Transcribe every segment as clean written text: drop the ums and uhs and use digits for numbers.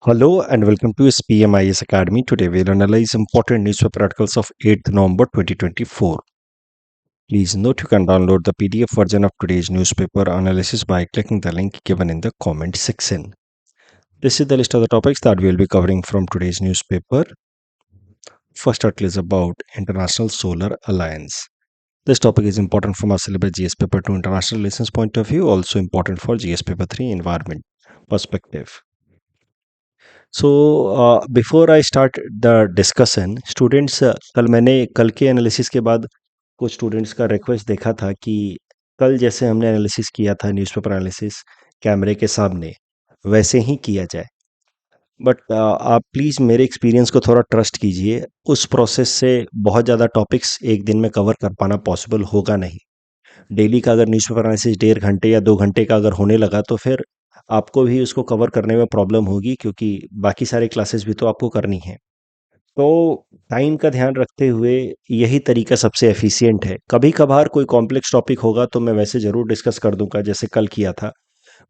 Hello and welcome to SPMIS Academy. Today we'll analyze important newspaper articles of 8th November 2024. Please note you can download the PDF version of today's newspaper analysis by clicking the link given in the comment section. This is the list of the topics that we'll be covering from today's newspaper. First article is about International Solar Alliance. This topic is important from our syllabus GS paper 2 international relations point of view, also important for GS paper 3 environment perspective. So before I start the discussion students, कल के analysis के बाद कुछ students का request देखा था कि कल जैसे हमने एनालिसिस किया था न्यूज़पेपर एनालिसिस कैमरे के सामने वैसे ही किया जाए। बट आप प्लीज़ मेरे एक्सपीरियंस को थोड़ा ट्रस्ट कीजिए। उस प्रोसेस से बहुत ज़्यादा टॉपिक्स एक दिन में कवर कर पाना पॉसिबल होगा नहीं। डेली का अगर न्यूज़पेपर एनालिसिस 1.5 घंटे या 2 घंटे का अगर होने लगा तो फिर आपको भी उसको कवर करने में प्रॉब्लम होगी, क्योंकि बाकी सारी क्लासेस भी तो आपको करनी है। तो टाइम का ध्यान रखते हुए यही तरीका सबसे एफिशिएंट है। कभी कभार कोई कॉम्प्लेक्स टॉपिक होगा तो मैं वैसे ज़रूर डिस्कस कर दूंगा जैसे कल किया था,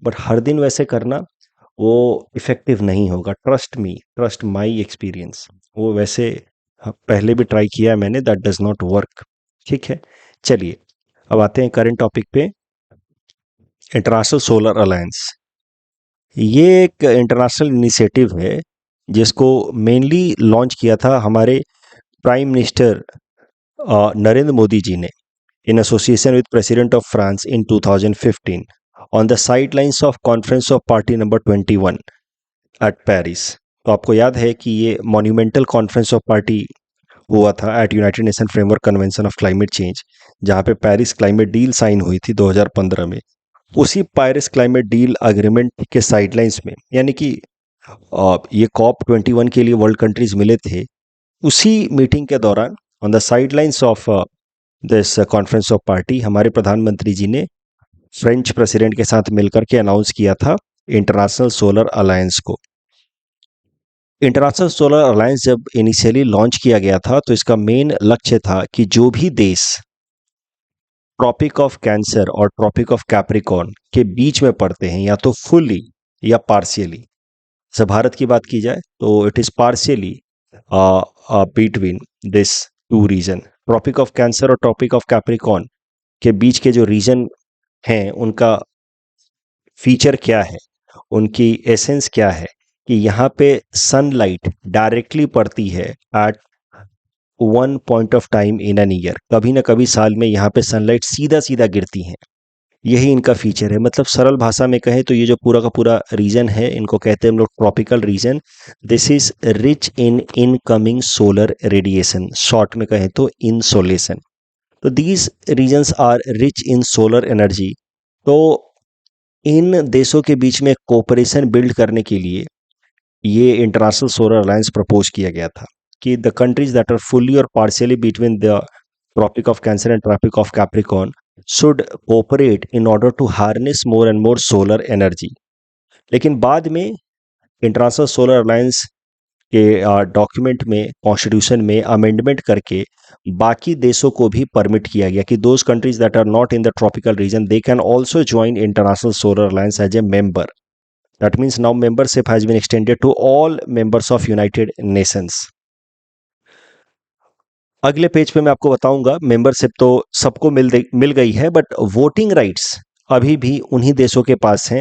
बट हर दिन वैसे करना वो इफ़ेक्टिव नहीं होगा। Trust me, trust my experience. वो वैसे पहले भी ट्राई किया है मैंने, दैट डज नॉट वर्क। ठीक है, चलिए अब आते हैं करंट टॉपिक पे। इंटरनेशनल सोलर अलायंस ये एक इंटरनेशनल इनिशिएटिव है जिसको मेनली लॉन्च किया था हमारे प्राइम मिनिस्टर नरेंद्र मोदी जी ने in association with president of France in 2015 on the sidelines of conference of party number 21 eight Paris. तो आपको याद है कि ये मॉन्यूमेंटल कॉन्फ्रेंस ऑफ पार्टी हुआ था at United Nation framework convention of climate change, जहाँ पे पेरिस क्लाइमेट डील साइन हुई थी 2015 में। उसी पेरिस क्लाइमेट डील अग्रीमेंट के साइडलाइंस में, यानी कि ये कॉप 21 के लिए वर्ल्ड कंट्रीज मिले थे, उसी मीटिंग के दौरान on the sidelines of this conference of party हमारे प्रधानमंत्री जी ने फ्रेंच प्रेसिडेंट के साथ मिलकर के अनाउंस किया था इंटरनेशनल सोलर अलायंस को। इंटरनेशनल सोलर अलायंस जब इनिशियली लॉन्च किया गया था तो इसका मेन लक्ष्य था कि जो भी देश ट्रॉपिक ऑफ कैंसर और ट्रॉपिक ऑफ कैप्रिकॉर्न के बीच में पड़ते हैं, या तो फुल्ली या पार्शियली, जब भारत की बात की जाए तो it is partially between this two region. Tropic of cancer और ट्रॉपिक ऑफ कैप्रिकॉर्न के बीच के जो रीजन हैं उनका फीचर क्या है, उनकी एसेंस क्या है, कि यहाँ पे सनलाइट डायरेक्टली पड़ती है at one point of time in an year. कभी ना कभी साल में यहाँ पे सनलाइट सीधा सीधा गिरती हैं। यही इनका फीचर है। मतलब सरल भाषा में कहें तो ये जो पूरा का पूरा रीजन है, इनको कहते हैं हम लोग tropical region. This is rich in incoming solar radiation, short में कहें तो इंसोलेशन। तो these regions are rich in solar energy. तो इन देशों के बीच में कोऑपरेशन बिल्ड करने के लिए ये इंटरनेशनल सोलर अलायंस प्रपोज किया गया था कि the countries that are fully और partially between the tropic of cancer and tropic of capricorn should cooperate in order to harness more and more solar energy। लेकिन बाद में इंटरनेशनल सोलर अलायंस के document में, कॉन्स्टिट्यूशन में amendment करके बाकी देशों को भी परमिट किया गया कि those countries that are not in the tropical region they can also join international solar alliance as a member. That means now membership has been extended to all members of United Nations. अगले page पे मैं आपको बताऊंगा, membership तो सबको मिल गई है, but voting rights अभी भी उन्हीं देशों के पास हैं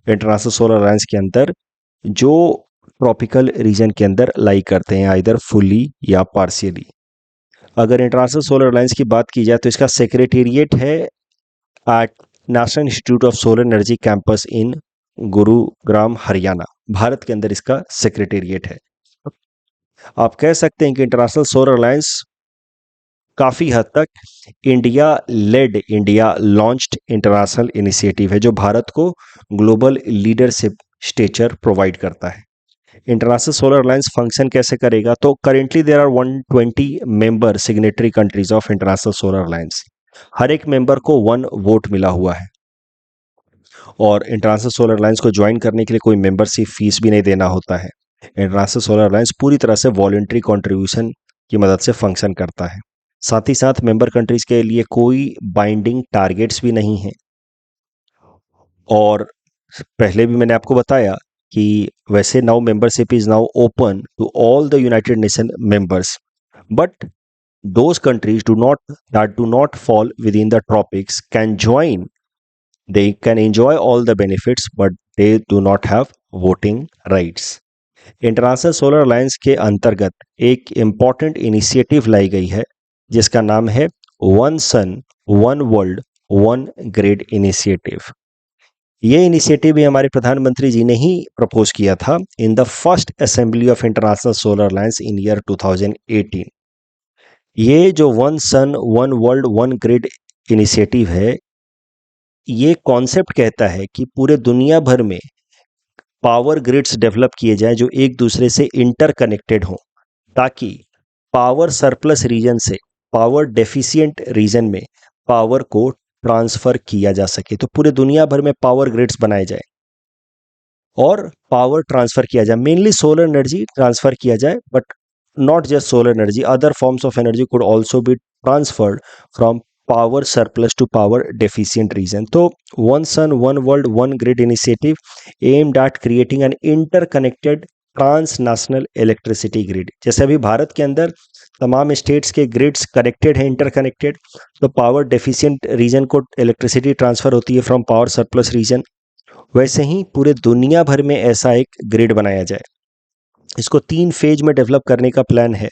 इंटरनेशनल सोलर अलायंस के अंदर जो ट्रॉपिकल रीजन के अंदर लाई करते हैं, आइदर फुल्ली या पार्शियली। अगर इंटरनेशनल सोलर अलायंस की बात की जाए तो इसका सेक्रेटेरिएट है at National Institute of Solar Energy campus in Gurugram, Haryana. Bharat के अंदर इसका सेक्रेटेरिएट है। आप कह सकते हैं कि इंटरनेशनल सोलर अलायंस काफ़ी हद तक इंडिया लॉन्च्ड इंटरनेशनल इनिशिएटिव है जो भारत को ग्लोबल लीडरशिप स्टेचर प्रोवाइड करता है। इंटरनेशनल सोलर अलायंस फंक्शन कैसे करेगा, तो currently there are 120 member signatory countries of international solar alliance. हर एक मेंबर को 1 वोट मिला हुआ है, और इंटरनेशनल सोलर अलायंस को ज्वाइन करने के लिए कोई मेंबरशिप फीस भी नहीं देना होता है। इंटरनेशनल सोलर अलायंस पूरी तरह से वॉलंटरी कंट्रीब्यूशन की मदद से फंक्शन करता है। साथ ही साथ मेंबर कंट्रीज के लिए कोई बाइंडिंग टारगेट्स भी नहीं है। और पहले भी मैंने आपको बताया कि वैसे now membership is now open to all the United Nation members, but those countries do not fall within the tropics can join. They can enjoy all the benefits, but they do not have voting rights. International solar alliance के अंतर्गत एक important initiative लाई गई है जिसका नाम है one sun one world one grid initiative. ये initiative भी हमारे प्रधानमंत्री जी ने ही प्रपोज किया था in the first assembly of international solar alliance in year 2018। ये जो one sun one world one grid initiative है, ये कॉन्सेप्ट कहता है कि पूरे दुनिया भर में पावर ग्रिड्स डेवलप किए जाएं जो एक दूसरे से इंटरकनेक्टेड हों, ताकि पावर सरप्लस रीजन से पावर डेफिशिएंट रीजन में पावर को ट्रांसफर किया जा सके। तो पूरे दुनिया भर में पावर ग्रिड्स बनाए जाए और पावर ट्रांसफर किया जाए, मेनली सोलर एनर्जी ट्रांसफर किया जाए, but not just solar energy, other forms of energy could also be transferred from power surplus to power deficient region. तो one sun one world one grid initiative aimed at creating an interconnected transnational electricity grid. जैसे अभी भारत के अंदर तमाम states के grids connected है, interconnected, तो power deficient reason को इलेक्ट्रिसिटी ट्रांसफर होती है फ्रॉम पावर सरप्लस रीजन, वैसे ही पूरे दुनिया भर में ऐसा एक ग्रिड बनाया जाए। इसको 3 फेज में डेवलप करने का प्लान है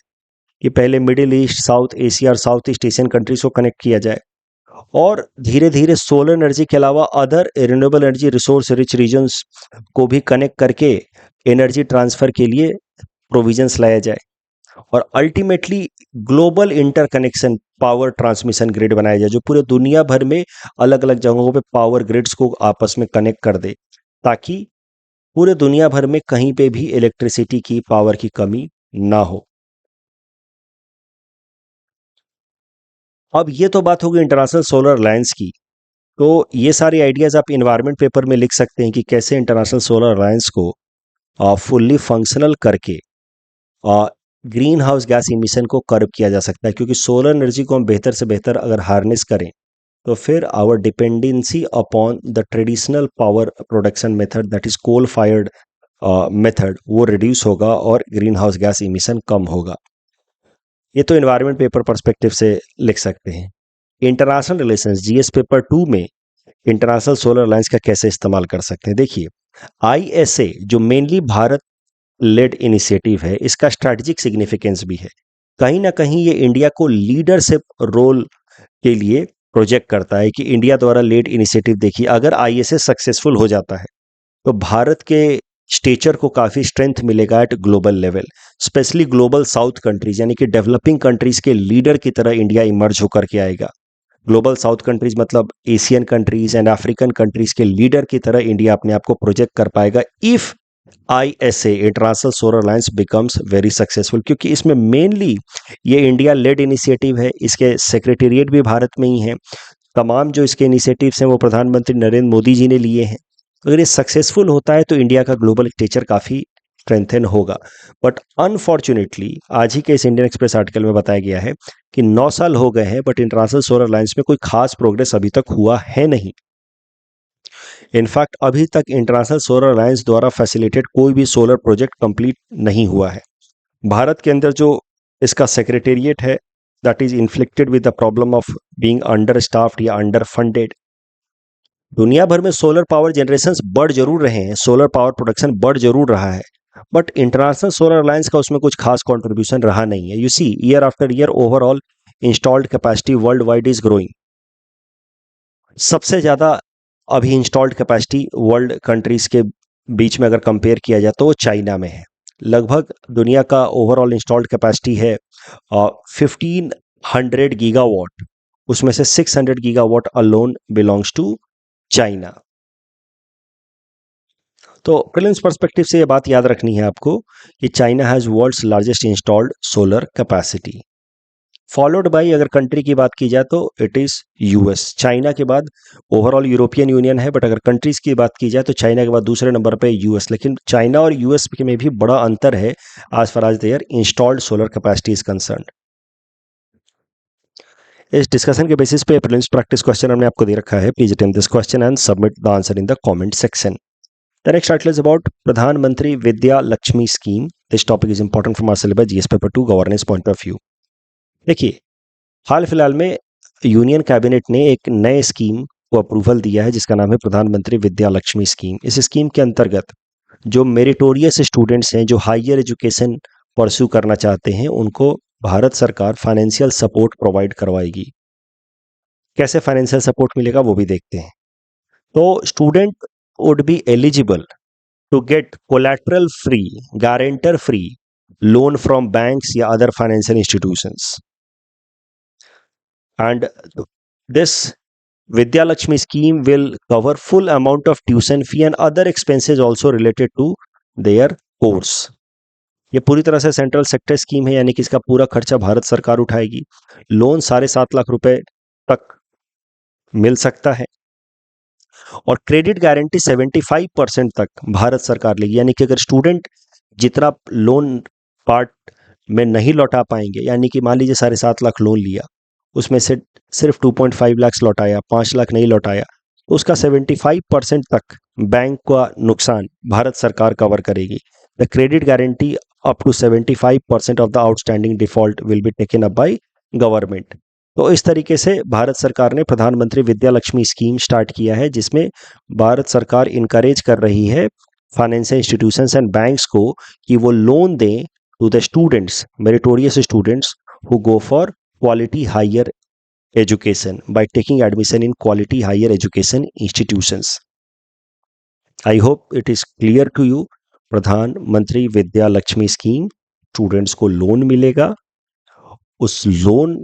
कि पहले मिडिल ईस्ट, साउथ एशिया और साउथ ईस्ट एशियन कंट्रीज को कनेक्ट किया जाए और धीरे धीरे सोलर एनर्जी के अलावा other renewable energy resource rich regions को भी कनेक्ट करके एनर्जी ट्रांसफर के लिए प्रोविजंस लाया जाए और ultimately global interconnection power transmission grid बनाया जाए जो पूरे दुनिया भर में अलग अलग जगहों पे पावर ग्रिड्स को आपस में कनेक्ट कर दे, ताकि पूरे दुनिया भर में कहीं पे भी इलेक्ट्रिसिटी की पावर की कमी ना हो। अब ये तो बात होगी इंटरनेशनल सोलर अलायंस की, तो ये सारी आइडियाज आप इन्वायरमेंट पेपर में लिख सकते हैं कि कैसे इंटरनेशनल सोलर अलायंस को फुल्ली फंक्शनल करके ग्रीन हाउस गैस इमिशन को कर्ब किया जा सकता है, क्योंकि सोलर एनर्जी को हम बेहतर से बेहतर अगर हार्नेस करें तो फिर our dependency upon the traditional power production method that is coal fired method वो रिड्यूस होगा और ग्रीन हाउस गैस इमिशन कम होगा। ये तो एनवायरनमेंट पेपर पर्सपेक्टिव से लिख सकते हैं। इंटरनेशनल रिलेशंस जीएस पेपर 2 में इंटरनेशनल सोलर अलायंस का कैसे इस्तेमाल कर सकते हैं, देखिए आईएसए जो मेनली भारत लेड इनिशिएटिव है, इसका स्ट्रैटेजिक सिग्निफिकेंस भी है। कहीं ना कहीं ये इंडिया को लीडरशिप रोल के लिए प्रोजेक्ट करता है कि इंडिया द्वारा लेड इनिशिएटिव, देखिए अगर आईएसए सक्सेसफुल हो जाता है तो भारत के स्टेचर को काफ़ी स्ट्रेंथ मिलेगा eight global level, specially global south countries यानी कि डेवलपिंग कंट्रीज के लीडर की तरह इंडिया इमर्ज होकर के आएगा। ग्लोबल साउथ कंट्रीज मतलब Asian countries and African countries के लीडर की तरह इंडिया अपने आप को प्रोजेक्ट कर पाएगा if ISA international solar alliance becomes very successful, क्योंकि इसमें मेनली ये इंडिया लेड इनिशिएटिव है, इसके सेक्रेटेरिएट भी भारत में ही है, तमाम जो इसके इनिशिएटिव्स हैं वो प्रधानमंत्री नरेंद्र मोदी जी ने लिए हैं। अगर ये सक्सेसफुल होता है तो इंडिया का ग्लोबल स्टेचर काफ़ी स्ट्रेंथन होगा। बट अनफॉर्चुनेटली आज ही के इस इंडियन एक्सप्रेस आर्टिकल में बताया गया है कि 9 साल हो गए हैं बट इंटरनेशनल सोलर अलायंस में कोई खास प्रोग्रेस अभी तक हुआ है नहीं। इनफैक्ट अभी तक इंटरनेशनल सोलर अलायंस द्वारा फैसिलिटेट कोई भी सोलर प्रोजेक्ट कंप्लीट नहीं हुआ है। भारत के अंदर जो इसका सेक्रेटेरिएट है that is inflicted with the problem of being under staffed या अंडर फंडेड। दुनिया भर में सोलर पावर जनरेशन बढ़ जरूर रहे हैं, सोलर पावर प्रोडक्शन बढ़ जरूर रहा है, बट इंटरनेशनल सोलर अलायंस का उसमें कुछ खास कंट्रीब्यूशन रहा नहीं है। You see year after year overall installed capacity world wide is growing. सबसे ज़्यादा अभी इंस्टॉल्ड कैपेसिटी वर्ल्ड कंट्रीज के बीच में अगर कंपेयर किया जाए तो वो चाइना में है। लगभग दुनिया का ओवरऑल इंस्टॉल्ड कैपेसिटी है 1500 गीगावाट, उसमें से 600 gigawatt alone belongs to China. तो प्रीलिम्स पर्सपेक्टिव से ये बात याद रखनी है आपको कि China has world's largest installed solar capacity, followed by अगर कंट्री की बात की जाए तो इट इज़ यूएस। चाइना के बाद ओवरऑल यूरोपियन यूनियन है, बट अगर कंट्रीज़ की बात की जाए तो चाइना के बाद दूसरे नंबर पे यूएस। लेकिन चाइना और यूएस में भी बड़ा अंतर है as far as their installed solar capacity is concern. इस डिस्कशन के बेसिस पे प्रीलिम्स प्रैक्टिस क्वेश्चन हमने आपको दे रखा है। Please attempt this question and submit the answer in the comment section. The next article is about Pradhan Mantri Vidya Lakshmi scheme. This topic is important from our syllabus GS paper 2 governance point of view. देखिए, हाल फिलहाल में union cabinet ने एक नए scheme को approval दिया है जिसका नाम है प्रधानमंत्री विद्या लक्ष्मी स्कीम। इस स्कीम के अंतर्गत जो मेरिटोरियस स्टूडेंट्स हैं, जो हायर एजुकेशन परस्यू करना चाहते हैं, उनको भारत सरकार फाइनेंशियल सपोर्ट प्रोवाइड करवाएगी। कैसे फाइनेंशियल सपोर्ट मिलेगा वो भी देखते हैं। तो student would be eligible to get collateral free, guarantor free loan from banks या other financial institutions. And this Vidya Lakshmi scheme will cover full amount of tuition fee and other expenses also related to their course. ये पूरी तरह से central sector scheme है, यानी कि इसका पूरा खर्चा भारत सरकार उठाएगी। लोन 7.5 लाख रुपए तक मिल सकता है और क्रेडिट गारंटी 75% तक भारत सरकार लेगी। यानी कि अगर स्टूडेंट जितना लोन पार्ट में नहीं लौटा पाएंगे, यानी कि मान लीजिए 7.5 लाख लोन लिया, उसमें से सिर्फ 2.5 लाख लौटाया, 5 लाख नहीं लौटाया, तो उसका 75% तक बैंक का नुकसान भारत सरकार कवर करेगी। The credit guarantee up to 75% of the outstanding default will be taken up by government. तो इस तरीके से भारत सरकार ने प्रधानमंत्री विद्या लक्ष्मी स्कीम स्टार्ट किया है, जिसमें भारत सरकार इनकरेज कर रही है फाइनेंशियल इंस्टीट्यूशंस एंड बैंक्स को कि वो लोन दें to the students, meritorious students who go for quality higher education by taking admission in quality higher education institutions. I hope it is clear to you. Pradhan Mantri Vidya Lakshmi scheme, students को loan मिलेगा। उस loan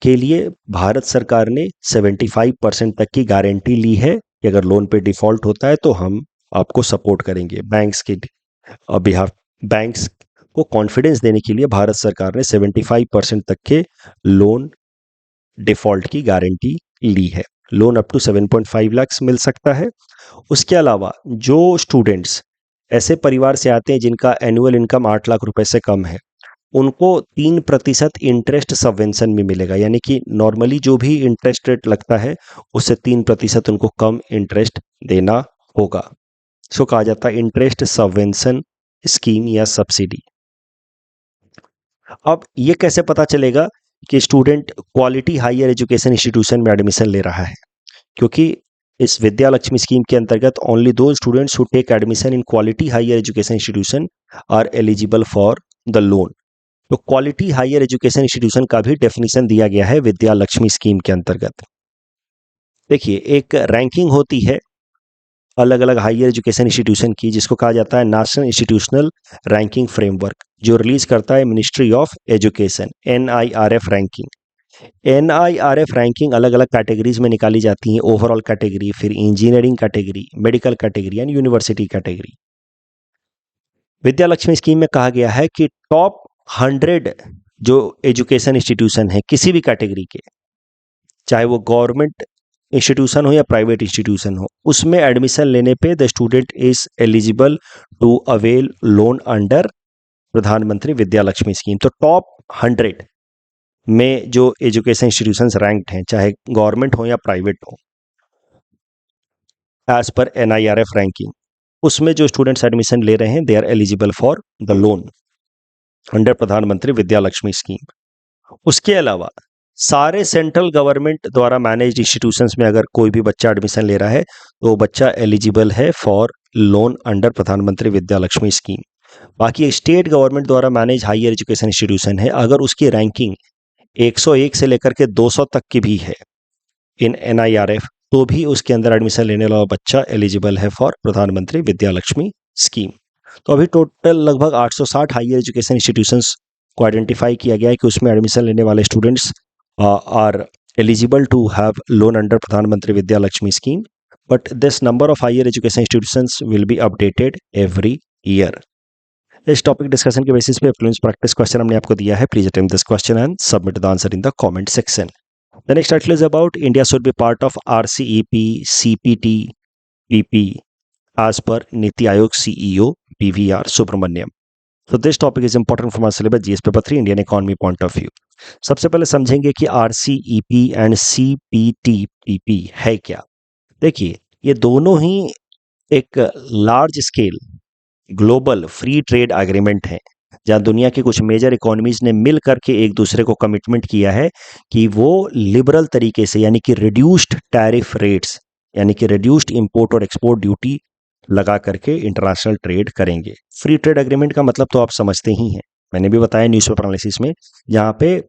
के लिए भारत सरकार ने 75% तक की गारंटी ली है कि अगर लोन पे डिफॉल्ट होता है तो हम आपको सपोर्ट करेंगे। बैंक्स के बिहाफ, बैंक्स को कॉन्फिडेंस देने के लिए भारत सरकार ने 75% तक के लोन डिफॉल्ट की गारंटी ली है। लोन अप टू 7.5 लाख मिल सकता है। उसके अलावा जो स्टूडेंट्स ऐसे परिवार से आते हैं जिनका एनुअल इनकम 8 लाख रुपए से कम है, उनको 3% इंटरेस्ट सबवेंशन भी मिलेगा। यानी कि नॉर्मली जो भी इंटरेस्ट रेट लगता है उससे 3% उनको कम इंटरेस्ट देना होगा। इसको कहा जाता है इंटरेस्ट सबवेंशन स्कीम या सब्सिडी। अब ये कैसे पता चलेगा कि student quality higher education institution में एडमिशन ले रहा है? क्योंकि इस विद्या लक्ष्मी स्कीम के अंतर्गत only those students who take admission in quality higher education institution are eligible for the loan. तो क्वालिटी हायर एजुकेशन इंस्टीट्यूशन का भी डेफिनेशन दिया गया है विद्या लक्ष्मी स्कीम के अंतर्गत। देखिए, एक रैंकिंग होती है अलग अलग हायर एजुकेशन इंस्टीट्यूशन की, जिसको कहा जाता है नेशनल इंस्टीट्यूशनल रैंकिंग फ्रेमवर्क, जो रिलीज करता है ministry of education. NIRF ranking, NIRF ranking अलग अलग कैटेगरीज में निकाली जाती है। ओवरऑल कैटेगरी, फिर engineering category, medical category and university category. Vidya Lakshmi scheme में कहा गया है कि टॉप 100 जो एजुकेशन इंस्टीट्यूशन है किसी भी कैटेगरी के, चाहे वो गवर्नमेंट इंस्टीट्यूशन हो या प्राइवेट इंस्टीट्यूशन हो, उसमें एडमिशन लेने पे the student is eligible to avail loan under Pradhan Mantri Vidya Lakshmi scheme. तो टॉप 100 में जो एजुकेशन इंस्टीट्यूशंस रैंक्ड हैं, चाहे गवर्नमेंट हो या प्राइवेट हो, एज पर NIRF रैंकिंग, उसमें जो स्टूडेंट्स एडमिशन ले रहे हैं they are eligible for the loan under Pradhan Mantri Vidya Lakshmi scheme. उसके अलावा सारे सेंट्रल गवर्नमेंट द्वारा मैनेज्ड इंस्टीट्यूशंस में अगर कोई भी बच्चा एडमिशन ले रहा है तो बच्चा एलिजिबल है for loan under Pradhan Mantri Vidya Lakshmi scheme. बाकी स्टेट गवर्नमेंट द्वारा मैनेज हायर एजुकेशन इंस्टीट्यूशन है, अगर उसकी रैंकिंग 101 से लेकर के 200 तक की भी है इन NIRF, तो भी उसके अंदर एडमिशन लेने वाला बच्चा एलिजिबल है फॉर प्रधानमंत्री विद्या लक्ष्मी स्कीम। तो अभी टोटल लगभग 860 हायर एजुकेशन इंस्टीट्यूशंस को आइडेंटिफाई किया गया है कि उसमें एडमिशन लेने वाले students are eligible to have loan under Pradhan Mantri Vidya Lakshmi scheme, but this number of higher education institutions will be updated every year. इस टॉपिक डिस्कशन के बेसिस पे प्रीलिम्स प्रैक्टिस क्वेश्चन हमने आपको दिया है। Please attempt this question and submit the answer in the comment section. The next article is about India should be part of RCEP CPT PP as per Niti Aayog CEO PVR Subramaniam. So this topic is important from our syllabus GS paper 3 Indian economy point of view. सबसे पहले समझेंगे कि RCEP and CPT PP है क्या। देखिए, ये दोनों ही एक large scale global free trade agreement है, जहां दुनिया की कुछ मेजर इकोनॉमीज ने मिल करके एक दूसरे को कमिटमेंट किया है कि वो लिबरल तरीके से, यानी कि रिड्यूस्ड टैरिफ रेट्स, यानी कि रिड्यूस्ड इंपोर्ट और एक्सपोर्ट ड्यूटी लगा करके इंटरनेशनल ट्रेड करेंगे। फ्री ट्रेड एग्रीमेंट का मतलब तो आप समझते ही हैं, मैंने भी बताया न्यूज़पेपर एनालिसिस में, जहाँ पे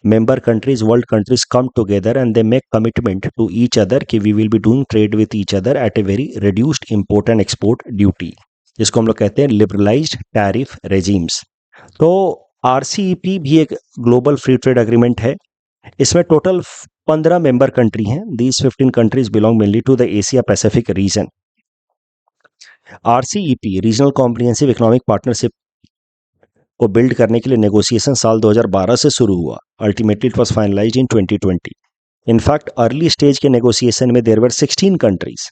member countries, world countries come together and they make commitment to each other कि we will be doing trade with each other at a very reduced import and export duty, जिसको हम लोग कहते हैं liberalised tariff regimes. तो RCEP भी एक global free trade agreement है। इसमें टोटल 15 मेंबर कंट्री हैं। These 15 countries belong mainly to the Asia Pacific region. RCEP regional comprehensive economic partnership को बिल्ड करने के लिए नेगोशिएशन साल 2012 से शुरू हुआ। Ultimately it was finalised in 2020। In fact early stage के नेगोशिएशन में there were 16 countries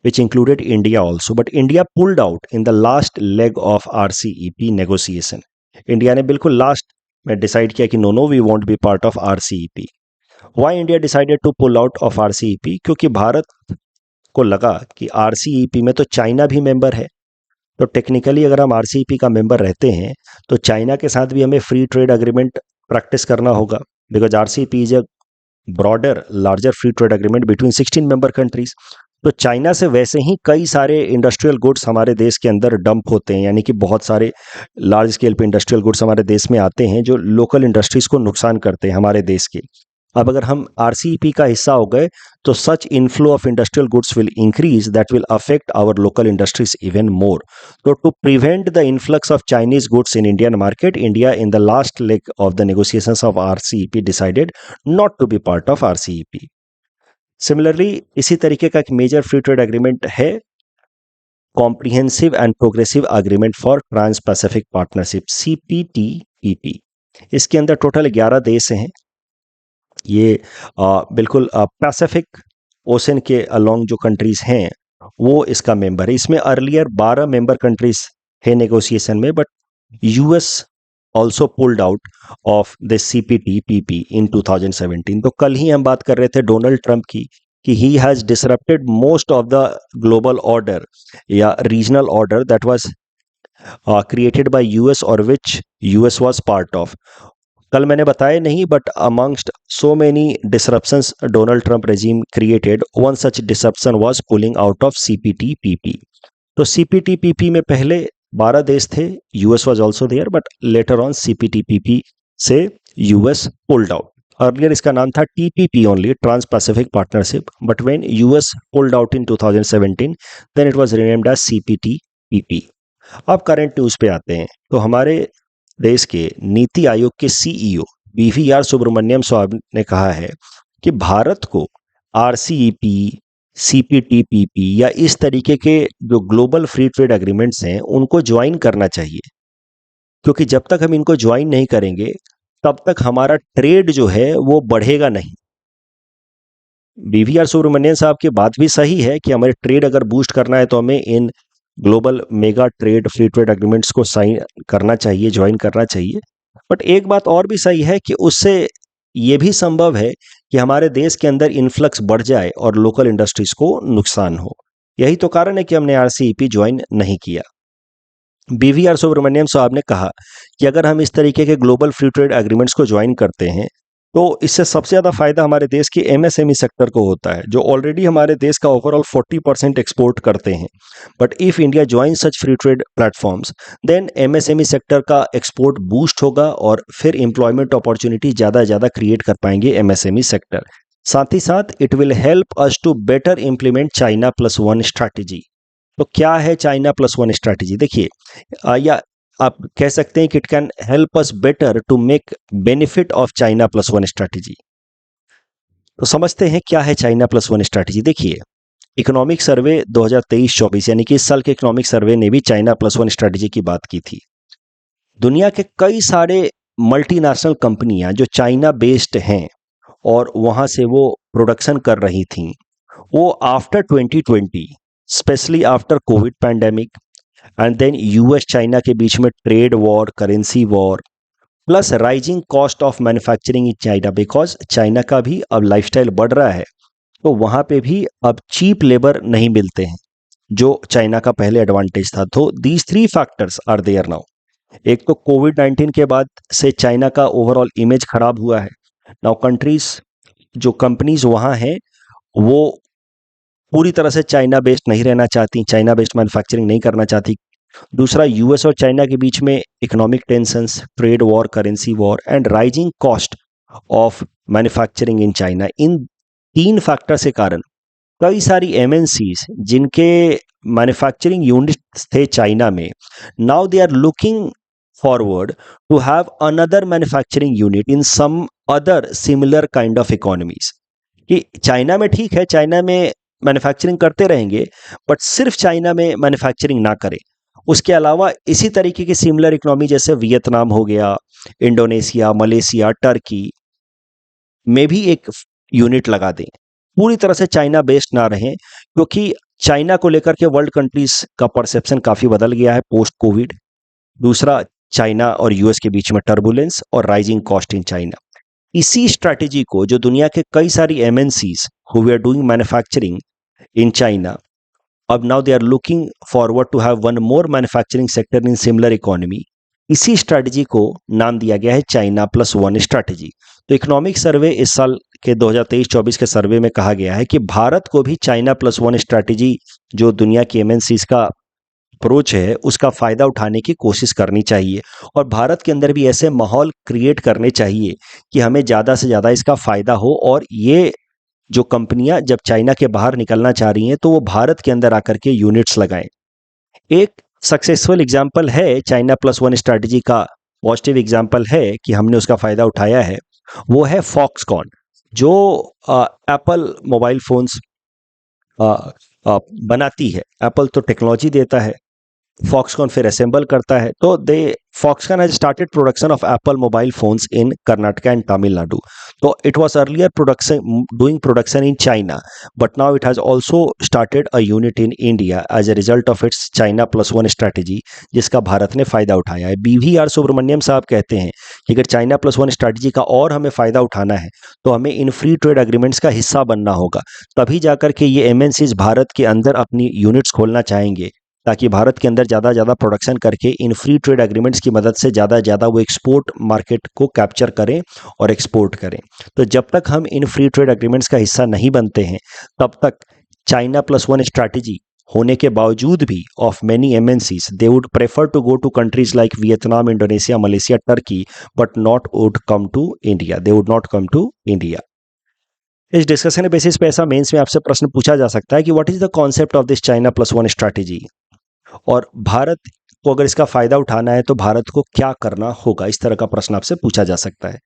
which included India also, but India pulled out in the last leg of RCEP negotiation. India ने बिल्कुल लास्ट में डिसाइड किया कि no no we won't be part of RCEP. Why India decided to pull out of RCEP? क्योंकि भारत को लगा कि RCEP में तो चाइना भी मेंबर है, तो टेक्निकली अगर हम आरसीईपी का मेंबर रहते हैं तो चाइना के साथ भी हमें फ्री ट्रेड एग्रीमेंट प्रैक्टिस करना होगा, because RCEP is a broader larger free trade agreement between 16 member countries. तो चाइना से वैसे ही कई सारे इंडस्ट्रियल गुड्स हमारे देश के अंदर डंप होते हैं, यानी कि बहुत सारे लार्ज स्केल पे इंडस्ट्रियल गुड्स हमारे देश में आते हैं जो लोकल इंडस्ट्रीज को नुकसान करते हैं हमारे देश के। अब अगर हम आरसीईपी का हिस्सा हो गए तो such inflow of industrial goods will increase, that will affect our local industries even more. तो to prevent the influx of Chinese goods in Indian market, India in the last leg of the negotiations of RCEP decided not to be part of RCEP. Similarly इसी तरीके का एक major free trade agreement है comprehensive and progressive agreement for trans Pacific partnership, CPTPP. इसके अंदर total 11 देश हैं। ये बिल्कुल पैसिफिक ओशन के अलोंग जो कंट्रीज हैं वो इसका मेंबर है। इसमें अर्लियर 12 मेंबर कंट्रीज है नेगोशिएशन में, but US also pulled out of the CPTPP in 2017। तो कल ही हम बात कर रहे थे डोनाल्ड ट्रंप की कि he has disrupted most of the global order या regional order that was created by US और which US was part of. कल मैंने बताया नहीं, but amongst so many disruptions Donald Trump regime created, one such disruption was pulling out of CPTPP. तो CPTPP में पहले 12 देश थे, US was also there, but later on CPTPP से यूएस पुल्ड आउट। अर्लियर इसका नाम था TPP only, trans Pacific partnership, but when US pulled out in 2017 then it was renamed as CPTPP. अब करंट न्यूज पे आते हैं। तो हमारे देश के नीति आयोग के सीईओ बीवीआर सुब्रमण्यम स्वामी ने कहा है कि भारत को आरसीईपी, सीपीटीपीपी या इस तरीके के जो ग्लोबल फ्री ट्रेड एग्रीमेंट्स हैं उनको ज्वाइन करना चाहिए, क्योंकि जब तक हम इनको ज्वाइन नहीं करेंगे तब तक हमारा ट्रेड जो है वो बढ़ेगा नहीं। बीवीआर सुब्रमण्यम साहब की बात भी सही है कि हमारे ट्रेड अगर बूस्ट करना है तो हमें in global mega trade free trade agreements को साइन करना चाहिए, ज्वाइन करना चाहिए। बट एक बात और भी सही है कि उससे ये भी संभव है कि हमारे देश के अंदर इन्फ्लक्स बढ़ जाए और लोकल इंडस्ट्रीज को नुकसान हो। यही तो कारण है कि हमने आरसीईपी ज्वाइन नहीं किया। बीवीआर सुब्रमण्यम साहब ने कहा कि अगर हम इस तरीके के ग्लोबल फ्री ट्रेड एग्रीमेंट्स को ज्वाइन करते हैं तो इससे सबसे ज़्यादा फायदा हमारे देश के एमएसएमई सेक्टर को होता है, जो ऑलरेडी हमारे देश का ओवरऑल 40% एक्सपोर्ट करते हैं। But if India join such free trade platforms then MSME sector का एक्सपोर्ट बूस्ट होगा और फिर एम्प्लॉयमेंट अपॉर्चुनिटी ज़्यादा से ज़्यादा क्रिएट कर पाएंगे एमएसएमई सेक्टर। साथ ही साथ it will help us to better implement China plus one strategy. तो क्या है चाइना प्लस वन स्ट्रैटेजी? देखिए, या आप कह सकते हैं कि it can help us better to make benefit of China plus one strategy. तो समझते हैं क्या है चाइना प्लस वन स्ट्रैटेजी। देखिए, इकोनॉमिक सर्वे 2023-24 यानी कि इस साल के इकोनॉमिक सर्वे ने भी चाइना प्लस वन स्ट्रैटेजी की बात की थी। दुनिया के कई सारे मल्टीनेशनल कंपनियां जो चाइना बेस्ड हैं और वहां से वो प्रोडक्शन कर रही थी, वो after 2020 specially after Covid pandemic and then US China के बीच में trade war, currency war, plus rising cost of manufacturing in China, because China का भी अब लाइफस्टाइल बढ़ रहा है, तो वहाँ पे भी अब चीप लेबर नहीं मिलते हैं। जो चाइना का पहले एडवांटेज था। तो these three factors are there now. एक तो कोविड-19 के बाद से चाइना का ओवरऑल इमेज खराब हुआ है। नाउ कंट्रीज, जो कंपनीज वहाँ हैं, वो पूरी तरह से चाइना बेस्ड नहीं रहना चाहती, चाइना बेस्ड मैन्युफैक्चरिंग नहीं करना चाहती। दूसरा, यूएस और चाइना के बीच में economic tensions, trade war, currency war and rising cost of manufacturing in China. इन तीन फैक्टर्स के कारण कई सारी एमएनसीज जिनके मैन्युफैक्चरिंग यूनिट्स थे चाइना में, now they are looking forward to have another manufacturing unit in some other similar kind of economies. कि चाइना में ठीक है, चाइना में मैन्युफैक्चरिंग करते रहेंगे, बट सिर्फ चाइना में मैन्युफैक्चरिंग ना करें, उसके अलावा इसी तरीके की सिमिलर इकोनॉमी जैसे वियतनाम हो गया, इंडोनेशिया, मलेशिया, टर्की में भी एक यूनिट लगा दें। पूरी तरह से चाइना बेस्ड ना रहें, क्योंकि चाइना को लेकर के वर्ल्ड कंट्रीज का परसेप्शन काफ़ी बदल गया है पोस्ट कोविड। दूसरा, चाइना और यूएस के बीच में टर्बुलेंस और राइजिंग कॉस्ट इन चाइना। इसी स्ट्रैटेजी को जो दुनिया के कई सारी MNCs who we are doing manufacturing in China, अब now they are looking forward to have one more manufacturing sector in similar economy. इसी स्ट्रैटेजी को नाम दिया गया है चाइना प्लस वन स्ट्रैटेजी। तो इकोनॉमिक सर्वे इस साल के 2023-24 के सर्वे में कहा गया है कि भारत को भी चाइना प्लस वन स्ट्रैटेजी, जो दुनिया की एमएनसीज का अप्रोच है, उसका फायदा उठाने की कोशिश करनी चाहिए। और भारत के अंदर भी ऐसे माहौल क्रिएट करने चाहिए कि हमें ज़्यादा से ज़्यादा इसका फायदा हो, और ये जो कंपनियां जब चाइना के बाहर निकलना चाह रही हैं तो वो भारत के अंदर आकर के यूनिट्स लगाएं। एक सक्सेसफुल एग्जाम्पल है चाइना प्लस वन स्ट्रैटेजी का, पॉजिटिव एग्जाम्पल है कि हमने उसका फायदा उठाया है, वो है फॉक्सकॉन, जो एप्पल मोबाइल फोन्स बनाती है। एप्पल तो टेक्नोलॉजी देता है, फॉक्सकॉन फिर असेंबल करता है। तो they Foxconn has started production of Apple mobile phones in Karnataka and Tamil Nadu. तो it was earlier production doing production in China, but now it has also started a unit in India as a result of its China plus one strategy, जिसका भारत ने फायदा उठाया है। BVR Subramaniam साहब कहते हैं कि अगर चाइना प्लस वन स्ट्रैटेजी का और हमें फायदा उठाना है तो हमें इन फ्री ट्रेड एग्रीमेंट्स का हिस्सा बनना होगा, तभी जाकर के ये एमएनसीज भारत के अंदर अपनी यूनिट्स खोलना चाहेंगे, ताकि भारत के अंदर ज़्यादा प्रोडक्शन करके इन फ्री ट्रेड एग्रीमेंट्स की मदद से ज़्यादा वो एक्सपोर्ट मार्केट को कैप्चर करें और एक्सपोर्ट करें। तो जब तक हम इन फ्री ट्रेड एग्रीमेंट्स का हिस्सा नहीं बनते हैं, तब तक चाइना प्लस वन स्ट्रैटेजी होने के बावजूद भी of many MNCs, they would prefer to go to countries like Vietnam, Indonesia, Malaysia, Turkey, but not would come to India, they would not come to India. इस discussion के basis पे ऐसा mains में आपसे प्रश्न पूछा जा सकता है कि what is the concept of this China plus one strategy, और भारत को अगर इसका फायदा उठाना है तो भारत को क्या करना होगा। इस तरह का प्रश्न आपसे पूछा जा सकता है।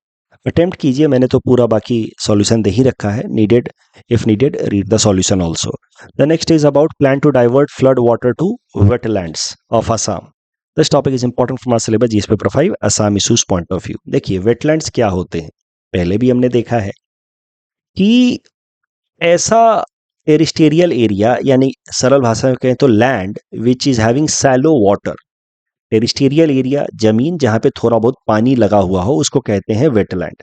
अटेम्प्ट कीजिए, मैंने तो पूरा बाकी सॉल्यूशन दे ही रखा है। Needed, if needed, read the solution also. The next is about plan to divert flood water to wetlands of Assam. This topic is important for my syllabus, GS paper 5 Assam issues point of view. देखिए, wetlands क्या होते हैं, पहले भी हमने देखा है कि ऐसा टेरिस्टेरियल एरिया, यानी सरल भाषा में कहें तो land which is having shallow water. Terrestrial area, जमीन जहां पे थोड़ा बहुत पानी लगा हुआ हो, उसको कहते हैं wetland.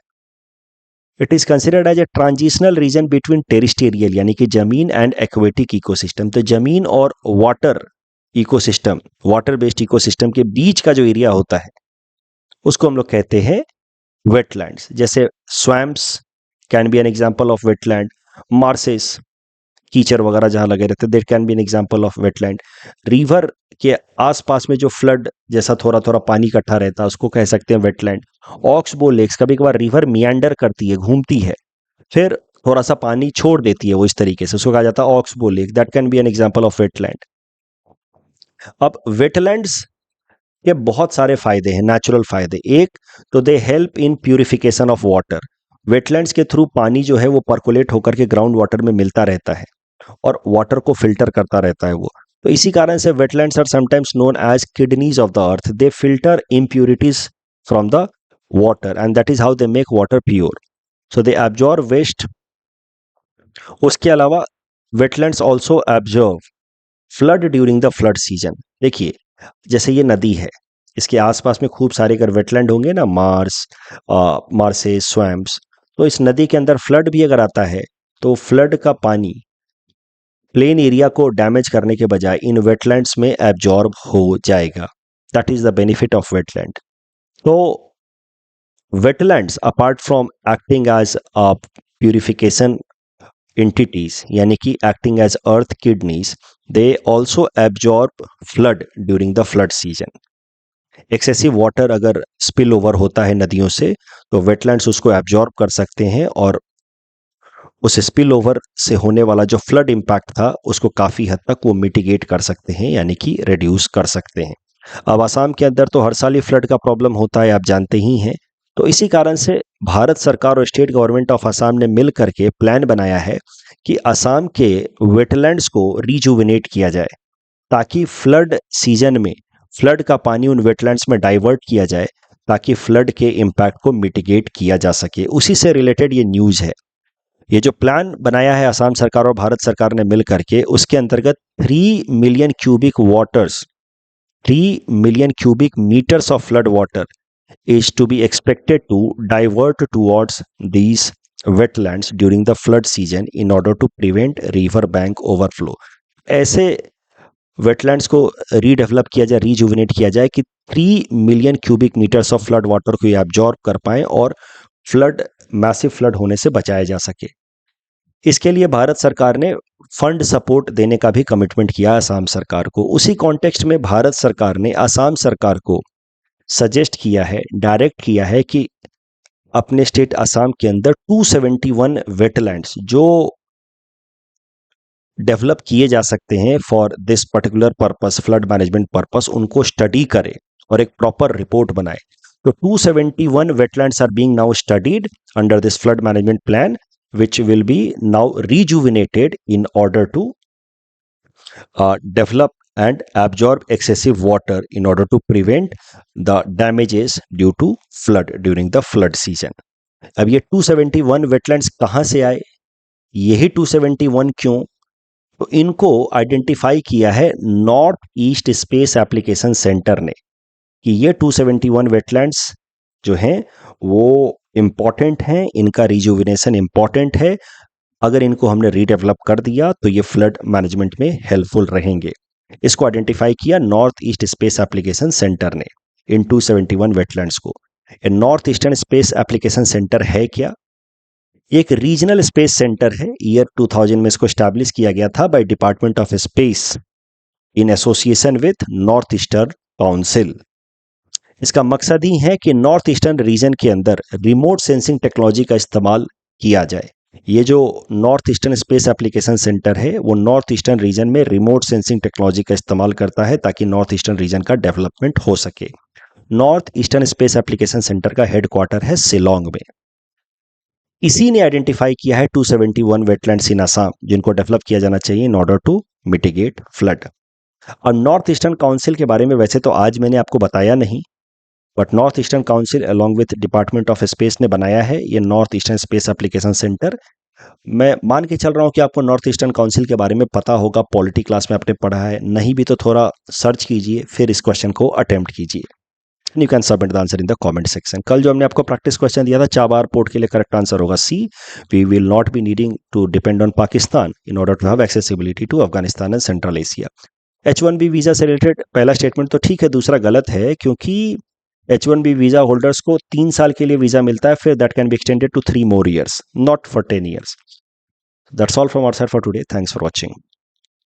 It is considered as a transitional region between terrestrial यानी कि जमीन एंड एक्वेटिक इकोसिस्टम। तो जमीन और water ecosystem, water based ecosystem के बीच का जो एरिया होता है उसको हम लोग कहते हैं वेटलैंड्स। जैसे swamps can be an example of wetland, marshes, कीचड़ वगैरह जहां लगे रहते, there can be an example of wetland. River के आसपास में जो फ्लड जैसा थोड़ा थोड़ा पानी इकट्ठा रहता है उसको कह सकते हैं वेटलैंड। ऑक्सबो लेक्स, कभी कभार रिवर मियांडर करती है, घूमती है, फिर थोड़ा सा पानी छोड़ देती है, वो इस तरीके से, उसको कहा जाता है oxbow lake, that can be an example of wetland. अब वेटलैंड्स के बहुत सारे फायदे हैं, नेचुरल फायदे। एक तो they help in purification of water. Wetlands के थ्रू पानी जो है वो पर्कुलेट होकर के ग्राउंड वाटर में मिलता रहता है और वाटर को फिल्टर करता रहता है वो। तो इसी कारण से wetlands are sometimes known as kidneys of the earth. They filter impurities from the water and that is how they make water pure. So they absorb waste. उसके अलावा wetlands also absorb flood during the flood season. देखिए, जैसे ये नदी है, इसके आसपास में खूब सारे अगर वेटलैंड होंगे ना, मार्सेस, स्वैम्प्स, तो इस नदी के अंदर फ्लड भी अगर आता है तो फ्लड का पानी प्लेन एरिया को डैमेज करने के बजाय इन वेटलैंड्स में एब्जॉर्ब हो जाएगा। That is the benefit of wetland. तो wetlands apart from acting as a purification entities यानी कि acting as earth kidneys, they also absorb flood during the flood season. Excessive water अगर स्पिल ओवर होता है नदियों से तो वेटलैंड्स उसको एब्जॉर्ब कर सकते हैं और उस स्पिल ओवर से होने वाला जो फ्लड इम्पैक्ट था उसको काफ़ी हद तक वो मिटिगेट कर सकते हैं यानी कि रिड्यूस कर सकते हैं। अब असम के अंदर तो हर साल ही फ्लड का प्रॉब्लम होता है, आप जानते ही हैं। तो इसी कारण से भारत सरकार और स्टेट गवर्नमेंट ऑफ असम ने मिल करके प्लान बनाया है कि असम के वेटलैंड्स को रिजुविनेट किया जाए ताकि फ्लड सीजन में फ्लड का पानी उन वेटलैंड्स में डाइवर्ट किया जाए ताकि फ्लड के इम्पैक्ट को मिटिगेट किया जा सके। उसी से रिलेटेड ये न्यूज़ है। ये जो प्लान बनाया है असम सरकार और भारत सरकार ने मिल करके, उसके अंतर्गत 3 million cubic metres of flood water is to be expected to divert towards these wetlands during the flood season in order to prevent river bank overflow। ऐसे वेटलैंड्स को रीडेवलप किया जाए, रिजुविनेट किया जाए कि 3 million cubic metres of flood water को ये absorb कर पाएं और फ्लड मैसिव फ्लड होने से बचाया जा सके। इसके लिए भारत सरकार ने फंड सपोर्ट देने का भी कमिटमेंट किया असम सरकार को। उसी कॉन्टेक्स्ट में भारत सरकार ने असम सरकार को सजेस्ट किया है, डायरेक्ट किया है कि अपने स्टेट असम के अंदर 271 वेटलैंड्स जो डेवलप किए जा सकते हैं for this particular purpose, flood management purpose, उनको स्टडी करे और एक प्रॉपर रिपोर्ट बनाए। तो 271 wetlands are being now studied under this flood management plan, which will be now rejuvenated in order to develop and absorb excessive water in order to prevent the damages due to flood during the flood season। अब ये 271 wetlands कहाँ से आए, यही 271 क्यों? तो इनको identify किया है north east space application centre ने कि ये 271 वेटलैंड्स जो हैं वो इम्पॉर्टेंट हैं, इनका रिजुविनेशन इम्पॉर्टेंट है। अगर इनको हमने रीडेवलप कर दिया तो ये फ्लड मैनेजमेंट में हेल्पफुल रहेंगे। इसको आइडेंटिफाई किया north east space application centre ने इन 271 वेटलैंड्स को। North eastern space application centre है क्या? एक रीजनल स्पेस सेंटर है। ईयर 2000 में इसको स्टैब्लिश किया गया था by department of space in association with north Eastern council. इसका मकसद ही है कि नॉर्थ ईस्टर्न रीजन के अंदर रिमोट सेंसिंग टेक्नोलॉजी का इस्तेमाल किया जाए। ये जो north eastern space application centre है वो नॉर्थ ईस्टर्न रीजन में रिमोट सेंसिंग टेक्नोलॉजी का इस्तेमाल करता है ताकि नॉर्थ ईस्टर्न रीजन का डेवलपमेंट हो सके। North eastern space application centre का हेडक्वार्टर है शिलोंग में। इसी ने आइडेंटिफाई किया है 271 वेटलैंड्स इन असम जिनको डेवलप किया जाना चाहिए in order to mitigate flood. और नॉर्थ ईस्टर्न काउंसिल के बारे में वैसे तो आज मैंने आपको बताया नहीं, but north Eastern council along with department of space ने बनाया है ये north eastern space application centre. मैं मान के चल रहा हूँ कि आपको नॉर्थ ईस्टर्न काउंसिल के बारे में पता होगा, पॉलिटी क्लास में आपने पढ़ा है, नहीं भी तो थोड़ा सर्च कीजिए फिर इस क्वेश्चन को अटेम्प्ट कीजिए। You can submit the answer in the comment section. कल जो हमने आपको प्रैक्टिस क्वेश्चन दिया था चाबार पोर्ट के लिए करेक्ट आंसर होगा C. We will not be needing to depend on Pakistan in order to have accessibility to Afghanistan and Central Asia. H1B visa से रिलेटेड पहला स्टेटमेंट तो ठीक है, दूसरा गलत है क्योंकि H1B वीजा होल्डर्स को 3 साल के लिए वीजा मिलता है, फिर that can be extended to 3 more years, not for 10 years। That's all from our side for today. Thanks for watching.